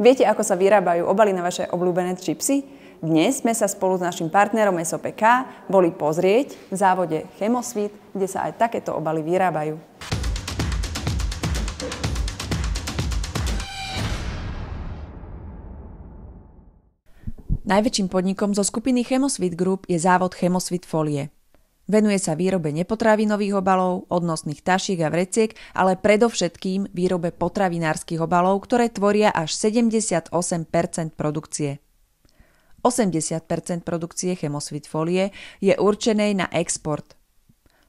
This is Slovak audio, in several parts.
Viete, ako sa vyrábajú obaly na vaše obľúbené čipsy? Dnes sme sa spolu s našim partnerom SOPK boli pozrieť v závode Chemosvit, kde sa aj takéto obaly vyrábajú. Najväčším podnikom zo skupiny Chemosvit Group je závod Chemosvit Folie. Venuje sa výrobe nepotravinových obalov, odnosných tašiek a vreciek, ale predovšetkým výrobe potravinárskych obalov, ktoré tvoria až 78% produkcie. 80% produkcie Chemosvit Folie je určenej na export.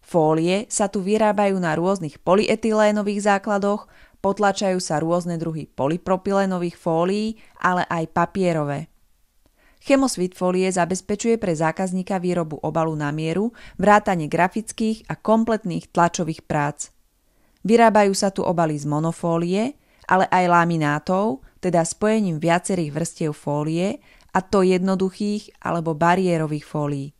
Fólie sa tu vyrábajú na rôznych polyetylénových základoch, potlačajú sa rôzne druhy polypropylénových fólií, ale aj papierové. Chemosvit Folie zabezpečuje pre zákazníka výrobu obalu na mieru, vrátane grafických a kompletných tlačových prác. Vyrábajú sa tu obaly z monofólie, ale aj laminátov, teda spojením viacerých vrstiev fólie, a to jednoduchých alebo bariérových fólií.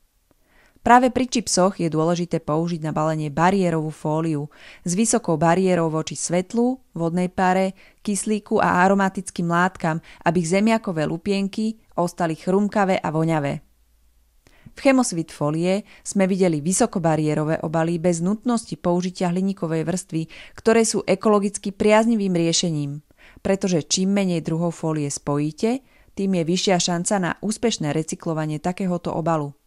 Práve pri čipsoch je dôležité použiť na balenie bariérovú fóliu s vysokou bariérou voči svetlu, vodnej páre, kyslíku a aromatickým látkam, aby zemiakové lupienky ostali chrumkavé a voňavé. V Chemosvit Folie sme videli vysokobariérové obaly bez nutnosti použitia hliníkovej vrstvy, ktoré sú ekologicky priaznivým riešením, pretože čím menej druhov fólie spojíte, tým je vyššia šanca na úspešné recyklovanie takéhoto obalu.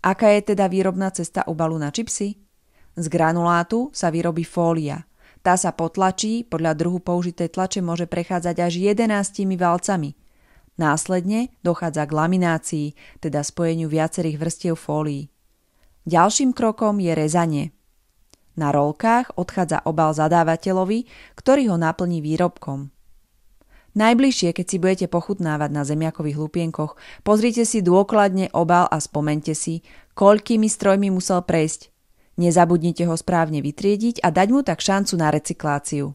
Aká je teda výrobná cesta obalu na čipsy? Z granulátu sa vyrobí fólia. Tá sa potlačí, podľa druhu použitej tlače môže prechádzať až 11 valcami. Následne dochádza k laminácii, teda spojeniu viacerých vrstiev fólií. Ďalším krokom je rezanie. Na rolkách odchádza obal zadávateľovi, ktorý ho naplní výrobkom. Najbližšie, keď si budete pochutnávať na zemiakových lupienkoch, pozrite si dôkladne obal a spomente si, koľkými strojmi musel prejsť. Nezabudnite ho správne vytriediť a dať mu tak šancu na recykláciu.